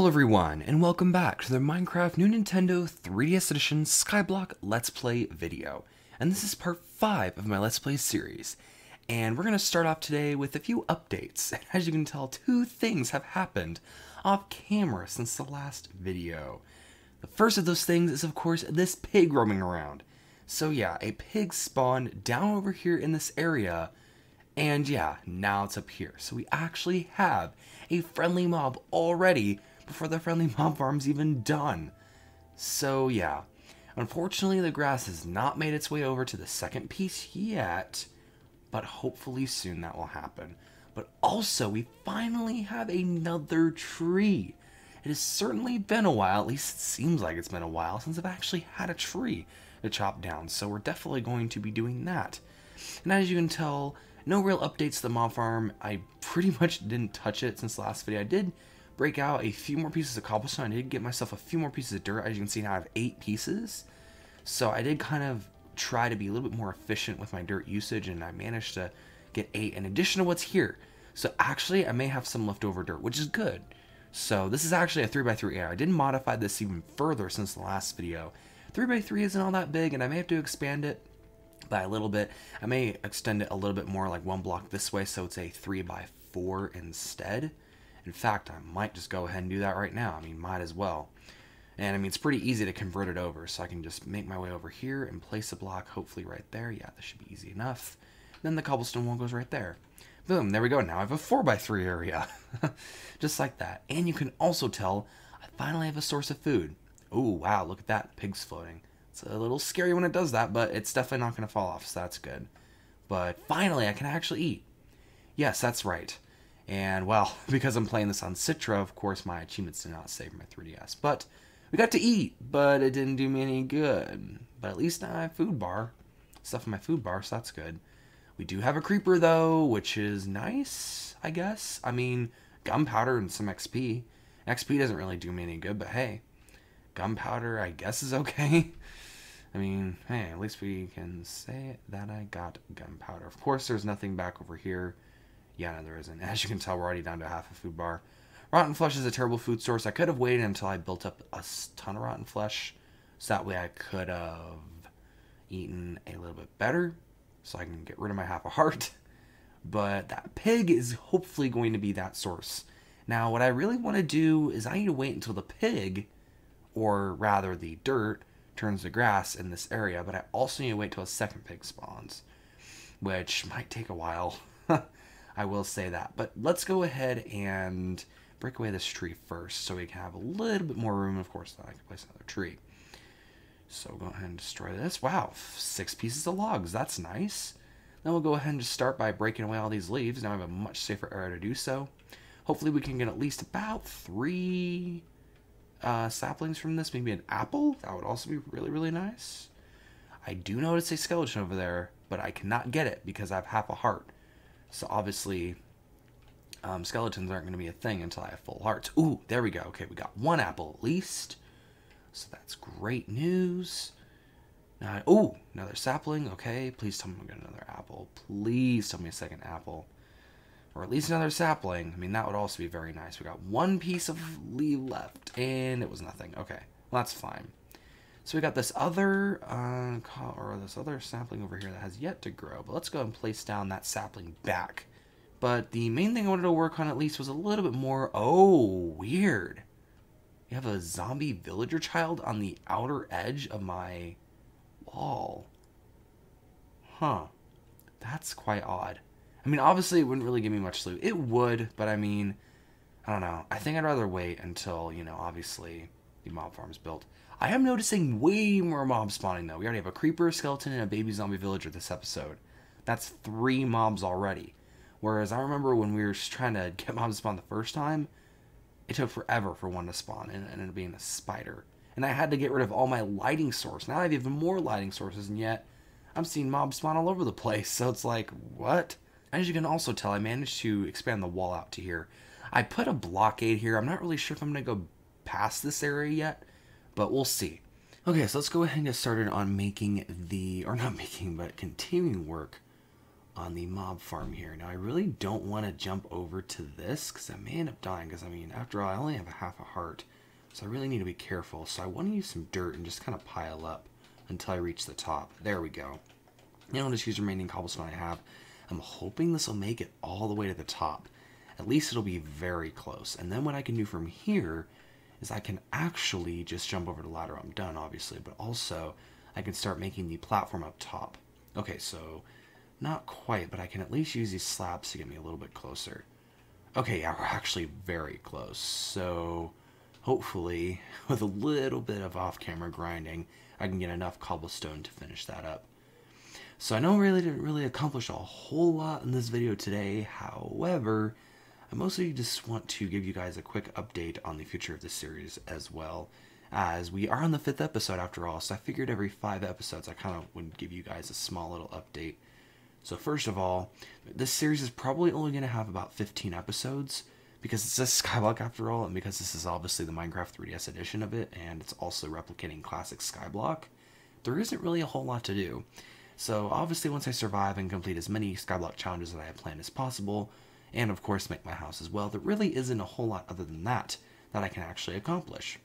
Hello everyone, and welcome back to the Minecraft New Nintendo 3DS Edition Skyblock Let's Play video. And this is part 5 of my Let's Play series. And we're going to start off today with a few updates. And as you can tell, two things have happened off camera since the last video. The first of those things is, of course, this pig roaming around. So yeah, a pig spawned down over here in this area. And yeah, now it's up here. So we actually have a friendly mob already before the friendly mob farm's even done. So yeah, unfortunately the grass has not made its way over to the second piece yet, but hopefully soon that will happen. But also, we finally have another tree. It has certainly been a while, at least it seems like it's been a while, since I've actually had a tree to chop down. So we're definitely going to be doing that. And as you can tell, no real updates to the mob farm. I pretty much didn't touch it since the last video. I did break out a few more pieces of cobblestone. I did get myself a few more pieces of dirt. As you can see now, I have 8 pieces. So I did kind of try to be a little bit more efficient with my dirt usage, and I managed to get 8 in addition to what's here. So actually, I may have some leftover dirt, which is good. So this is actually a 3x3 area. I did modify this even further since the last video. 3x3 isn't all that big, and I may have to expand it by a little bit. I may extend it a little bit more, like 1 block this way, so it's a 3x4 instead. In fact, I might just go ahead and do that right now. I mean, might as well. And I mean, it's pretty easy to convert it over, so I can just make my way over here and place a block, hopefully right there. Yeah, this should be easy enough. Then the cobblestone wall goes right there. Boom, there we go. Now I have a 4x3 area. Just like that. And you can also tell I finally have a source of food. Oh, wow, look at that. Pig's floating. It's a little scary when it does that, but it's definitely not going to fall off, so that's good. But finally, I can actually eat. Yes, that's right. And, well, because I'm playing this on Citra, of course, my achievements did not save my 3DS. But we got to eat, but it didn't do me any good. But at least now I have food bar. Stuff in my food bar, so that's good. We do have a creeper, though, which is nice, I guess. I mean, gunpowder and some XP. XP doesn't really do me any good, but hey. Gunpowder, I guess, is okay. I mean, hey, at least we can say that I got gunpowder. Of course, there's nothing back over here. Yeah, no, there isn't. As you can tell, we're already down to half a food bar. Rotten flesh is a terrible food source. I could have waited until I built up a ton of rotten flesh, so that way I could have eaten a little bit better, so I can get rid of my half a heart. But that pig is hopefully going to be that source. Now, what I really want to do is I need to wait until the pig, or rather the dirt, turns to grass in this area, but I also need to wait till a second pig spawns, which might take a while. I will say that. But let's go ahead and break away this tree first so we can have a little bit more room. Of course, then I can place another tree. So go ahead and destroy this. Wow, 6 pieces of logs. That's nice. Then we'll go ahead and just start by breaking away all these leaves. Now I have a much safer area to do so. Hopefully we can get at least about 3 saplings from this. Maybe an apple. That would also be really, really nice. I do notice a skeleton over there, but I cannot get it because I have half a heart. So obviously, skeletons aren't going to be a thing until I have full hearts. Ooh, there we go. Okay, we got 1 apple at least. So that's great news. Now, oh, another sapling. Okay, please tell me we got another apple. Please tell me a second apple. Or at least another sapling. I mean, that would also be very nice. We got 1 piece of leaf left, and it was nothing. Okay, well, that's fine. So we got this other, this other sapling over here that has yet to grow. But let's go and place down that sapling back. But the main thing I wanted to work on at least was a little bit more. Oh, weird. You have a zombie villager child on the outer edge of my wall. Huh. That's quite odd. I mean, obviously, it wouldn't really give me much loot. It would, but I mean, I don't know. I think I'd rather wait until, you know, obviously, the mob farm's built. I am noticing way more mobs spawning, though. We already have a creeper, skeleton, and a baby zombie villager this episode. That's 3 mobs already. Whereas I remember when we were trying to get mobs to spawn the first time, it took forever for one to spawn, and it ended up being a spider. And I had to get rid of all my lighting source. Now I have even more lighting sources, and yet I'm seeing mobs spawn all over the place. So it's like, what? As you can also tell, I managed to expand the wall out to here. I put a blockade here. I'm not really sure if I'm going to go past this area yet, but we'll see. Okay, so let's go ahead and get started on making the, or not making, but continuing work on the mob farm here. Now, I really don't want to jump over to this because I may end up dying because, I mean, after all, I only have a half a heart. So I really need to be careful. So I want to use some dirt and just kind of pile up until I reach the top. There we go. I'll just use the remaining cobblestone I have. I'm hoping this will make it all the way to the top. At least it'll be very close. And then what I can do from here is I can actually just jump over the ladder. I'm done, obviously, but also I can start making the platform up top. Okay, so not quite, but I can at least use these slabs to get me a little bit closer. Okay, yeah, we're actually very close. So hopefully, with a little bit of off-camera grinding, I can get enough cobblestone to finish that up. So I know I really didn't really accomplish a whole lot in this video today. However, I mostly just want to give you guys a quick update on the future of this series, as well as we are on the 5th episode after all. So I figured every 5 episodes I kind of would give you guys a small little update. So first of all, this series is probably only going to have about 15 episodes because it's a Skyblock after all, and because this is obviously the Minecraft 3DS edition of it, and it's also replicating classic Skyblock, there isn't really a whole lot to do. So obviously once I survive and complete as many Skyblock challenges that I have planned as possible, and of course make my house as well, there really isn't a whole lot other than that I can actually accomplish.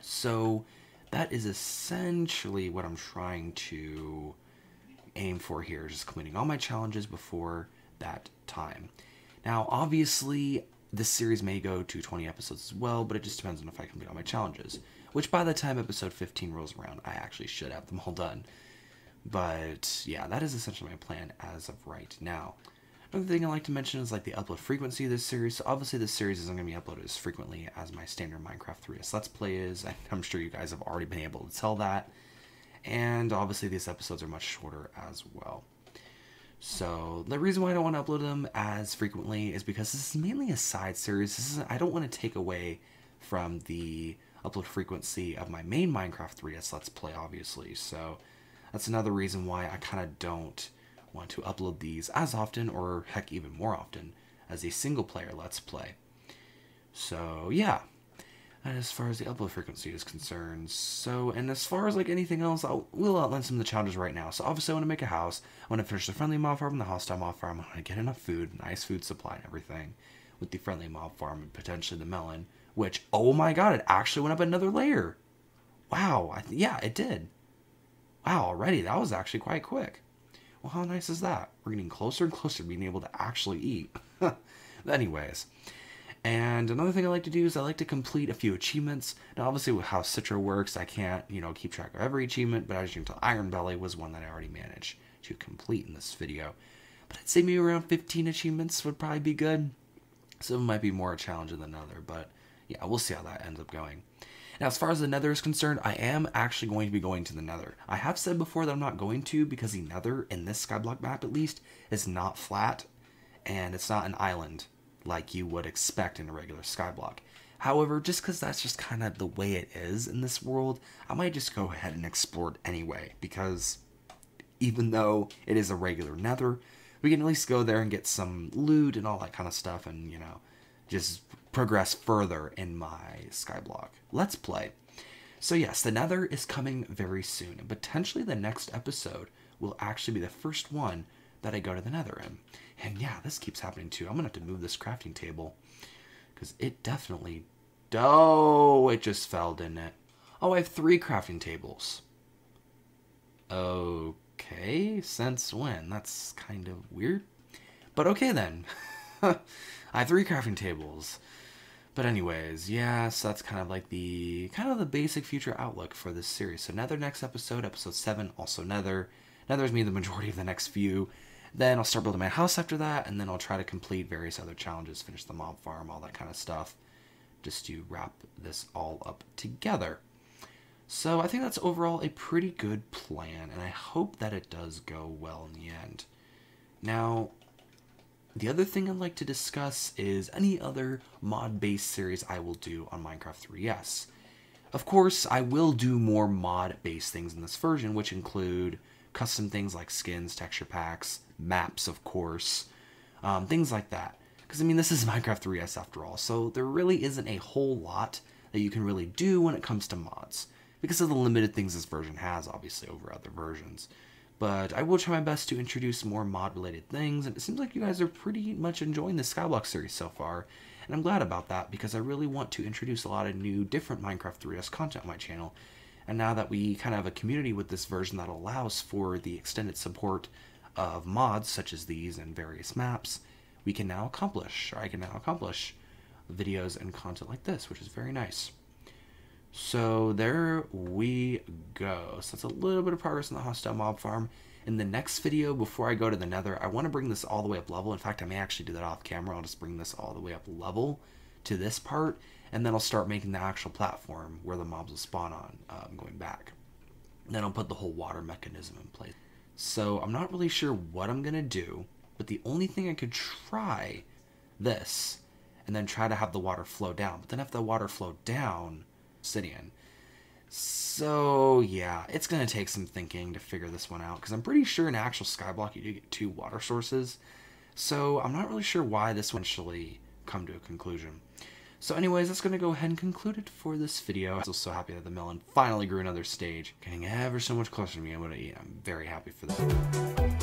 So that is essentially what I'm trying to aim for here, just completing all my challenges before that time. Now obviously this series may go to 20 episodes as well, but it just depends on if I complete all my challenges, which by the time episode 15 rolls around I actually should have them all done. But yeah, that is essentially my plan as of right now. Another thing I like to mention is like the upload frequency of this series. So obviously this series isn't going to be uploaded as frequently as my standard Minecraft 3DS Let's Play is. I'm sure you guys have already been able to tell that. And obviously these episodes are much shorter as well. So the reason why I don't want to upload them as frequently is because this is mainly a side series. I don't want to take away from the upload frequency of my main Minecraft 3DS Let's Play, obviously. So that's another reason why I kind of don't want to upload these as often, or heck, even more often, as a single player Let's Play. So yeah. As far as the upload frequency is concerned. So, and as far as like anything else, we'll outline some of the challenges right now. So obviously I want to make a house. I want to finish the friendly mob farm, the hostile mob farm. I want to get enough food, nice food supply and everything with the friendly mob farm and potentially the melon, which, oh my god, it actually went up another layer. Wow, yeah, it did. Wow, already, that was actually quite quick. Well, how nice is that? We're getting closer and closer to being able to actually eat. Anyways. And another thing I like to do is I like to complete a few achievements. Now, obviously, with how Citra works, I can't, keep track of every achievement, but as you can tell, Iron Belly was one that I already managed to complete in this video. But I'd say maybe around 15 achievements would probably be good. Some might be more challenging than other, but yeah, we'll see how that ends up going. Now, as far as the Nether is concerned, I am actually going to be going to the Nether. I have said before that I'm not going to because the Nether, in this Skyblock map at least, is not flat, and it's not an island like you would expect in a regular Skyblock. However, just because that's just kind of the way it is in this world, I might just go ahead and explore it anyway, because even though it is a regular Nether, we can at least go there and get some loot and all that kind of stuff, and, just progress further in my Skyblock Let's Play. So yes, the Nether is coming very soon, and potentially the next episode will actually be the first one that I go to the Nether in. And yeah, this keeps happening too. I'm gonna have to move this crafting table because it definitely... Oh, it just fell, didn't it? Oh, I have 3 crafting tables. Okay, since when? That's kind of weird. But okay then. I have 3 crafting tables. But anyways, yeah, so that's kind of like the basic future outlook for this series. So Nether next episode, episode 7, also Nether. Nether's me the majority of the next few. Then I'll start building my house after that, and then I'll try to complete various other challenges, finish the mob farm, all that kind of stuff, just to wrap this all up together. So I think that's overall a pretty good plan, and I hope that it does go well in the end. Now, the other thing I'd like to discuss is any other mod-based series I will do on Minecraft 3DS. Of course, I will do more mod-based things in this version, which include custom things like skins, texture packs, maps, of course, things like that. Because, I mean, this is Minecraft 3DS after all, so there really isn't a whole lot that you can really do when it comes to mods, because of the limited things this version has, obviously, over other versions. But I will try my best to introduce more mod-related things, and it seems like you guys are pretty much enjoying the Skyblock series so far, and I'm glad about that because I really want to introduce a lot of new, different Minecraft 3DS content on my channel. And now that we kind of have a community with this version that allows for the extended support of mods such as these and various maps, we can now accomplish, or I can now accomplish, videos and content like this, which is very nice. So there we go. So that's a little bit of progress on the hostile mob farm. In the next video, before I go to the nether, I want to bring this all the way up level. In fact, I may actually do that off camera. I'll just bring this all the way up level to this part, and then I'll start making the actual platform where the mobs will spawn on, going back. And then I'll put the whole water mechanism in place. So I'm not really sure what I'm going to do, but the only thing I could try this, and then try to have the water flow down. But then if the water flowed down, obsidian. So yeah, it's gonna take some thinking to figure this one out because I'm pretty sure in actual Skyblock you do get 2 water sources. So I'm not really sure why this one actually come to a conclusion. So anyways, that's gonna go ahead and conclude it for this video. I'm still so happy that the melon finally grew another stage, getting ever so much closer to me. I'm very happy for that.